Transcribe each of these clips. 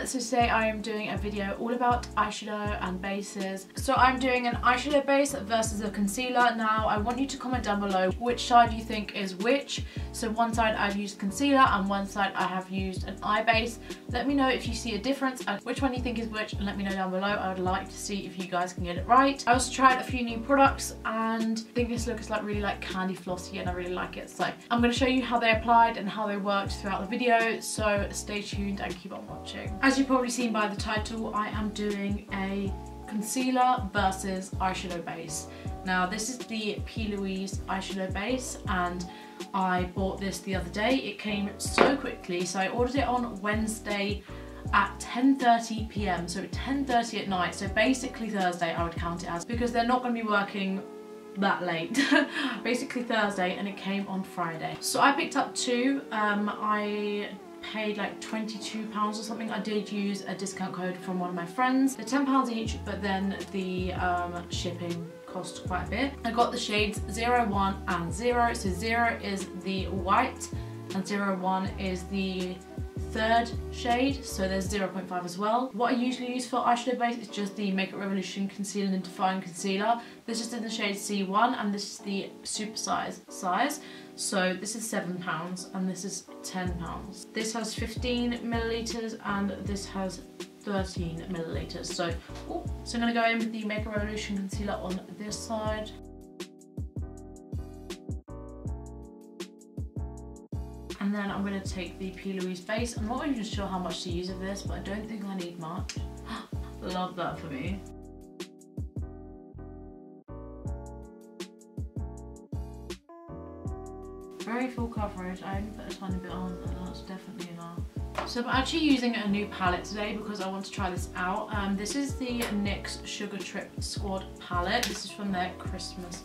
So today I am doing a video all about eyeshadow and bases. So I'm doing an eyeshadow base versus a concealer. Now I want you to comment down below which side you think is which. So one side I've used concealer and one side I have used an eye base. Let me know if you see a difference and which one you think is which, and let me know down below. I would like to see if you guys can get it right. I also tried a few new products and I think this look is like really like candy flossy and I really like it. So I'm going to show you how they applied and how they worked throughout the video. So stay tuned and keep on watching. As you've probably seen by the title, I am doing a concealer versus eyeshadow base. Now this is the PLouise eyeshadow base and I bought this the other day. It came so quickly, so I ordered it on Wednesday at 10:30 p.m. so 10:30 at night, so basically Thursday I would count it as, because they're not going to be working that late. Basically Thursday, and it came on Friday. So I picked up two. I paid like £22 or something. I did use a discount code from one of my friends. They're £10 each, but then the shipping cost quite a bit. I got the shades 01 and 0. So 0 is the white and 01 is the third shade, so there's 0.5 as well. What I usually use for eyeshadow base is just the Makeup Revolution Conceal and Define Concealer. This is in the shade C1 and this is the super size. So this is £7 and this is £10. This has 15 millilitres and this has 13 millilitres. So I'm going to go in with the Makeup Revolution Concealer on this side. And then I'm going to take the PLouise base. I'm not even sure how much to use of this, but I don't think I need much. Love that for me. Very full coverage. I only put a tiny bit on and that's definitely enough. So I'm actually using a new palette today because I want to try this out. This is the NYX Sugar Trip Squad palette. This is from their Christmas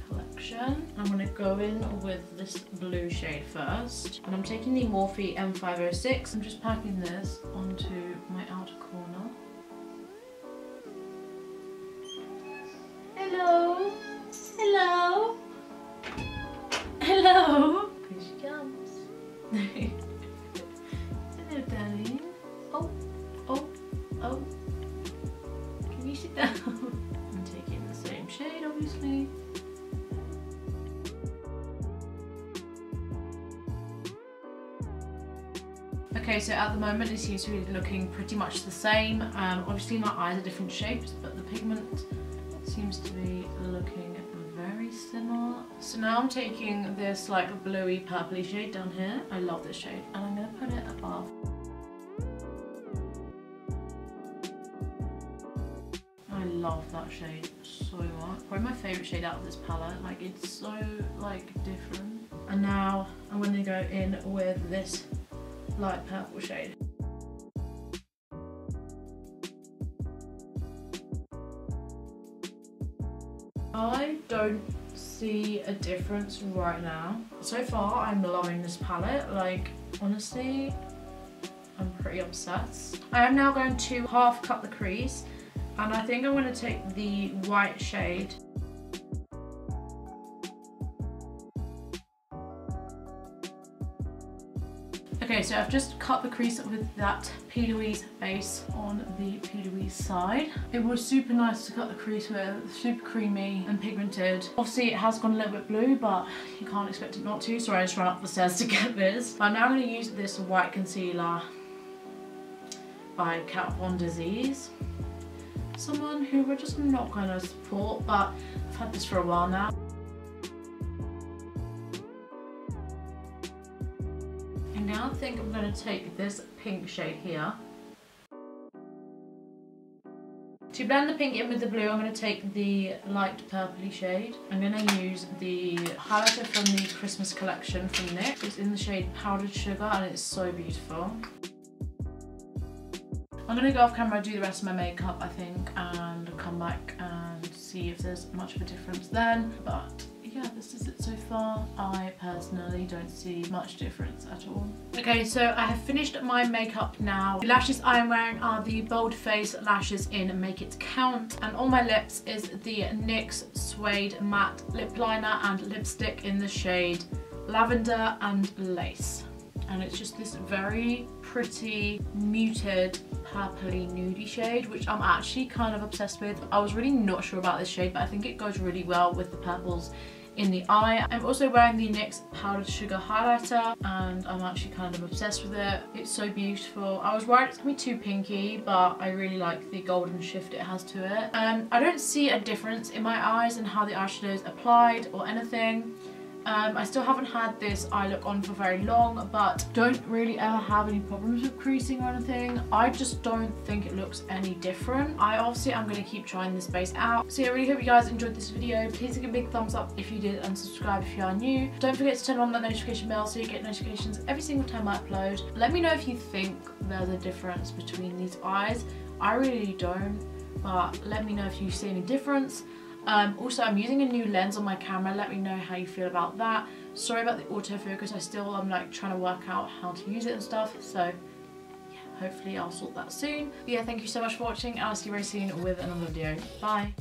collection. I'm going to go in with this blue shade first. And I'm taking the Morphe M506. I'm just packing this onto my outer corner. Hello? Hello? Hello? Here she comes. Hello, darling. Oh. Can you sit down? I'm taking the same shade, obviously. Okay, so at the moment it seems to be looking pretty much the same. Obviously my eyes are different shapes, but the pigment seems to be looking very similar. So now I'm taking this like bluey purpley shade down here. I love this shade and I'm going to put it above. I love that shade so much. Probably my favourite shade out of this palette. Like, it's so like different. And now I'm going to go in with this light purple shade. I don't see a difference right now. So far I'm loving this palette. Like, honestly, I'm pretty obsessed. I am now going to half cut the crease and I think I'm going to take the white shade . Okay, so I've just cut the crease with that PLouise base on the PLouise side. It was super nice to cut the crease with, super creamy and pigmented. Obviously it has gone a little bit blue, but you can't expect it not to. Sorry, I just ran up the stairs to get this. But I'm now going to use this white concealer by Kat Von Disease. Someone who we're just not going to support, but I've had this for a while now. Now I think I'm going to take this pink shade here. To blend the pink in with the blue, I'm going to take the light purpley shade. I'm going to use the highlighter from the Christmas collection from NYX. It's in the shade Powdered Sugar and it's so beautiful. I'm going to go off camera, do the rest of my makeup, I think, and come back and see if there's much of a difference then. But yeah, this is it so far. I personally don't see much difference at all. Okay, so I have finished my makeup now. The lashes I am wearing are the Bold Face lashes in Make It Count, and on my lips is the NYX Suede Matte Lip Liner and lipstick in the shade Lavender and Lace. And it's just this very pretty, muted, purpley nudie shade, which I'm actually kind of obsessed with. I was really not sure about this shade, but I think it goes really well with the purples in the eye. I'm also wearing the NYX Powdered Sugar Highlighter, and I'm actually kind of obsessed with it. It's so beautiful. I was worried it's gonna be too pinky, but I really like the golden shift it has to it. I don't see a difference in my eyes and how the eyeshadow is applied or anything. I still haven't had this eye look on for very long, but don't really ever have any problems with creasing or anything. I just don't think it looks any different. I obviously am going to keep trying this base out. So yeah, I really hope you guys enjoyed this video. Please give a big thumbs up if you did, and subscribe if you are new. Don't forget to turn on that notification bell so you get notifications every single time I upload. Let me know if you think there's a difference between these eyes. I really don't, but let me know if you see any difference. Also, I'm using a new lens on my camera. Let me know how you feel about that. Sorry about the autofocus. I still am like trying to work out how to use it and stuff. So yeah, hopefully I'll sort that soon. But yeah, thank you so much for watching. I'll see you very soon with another video. Bye.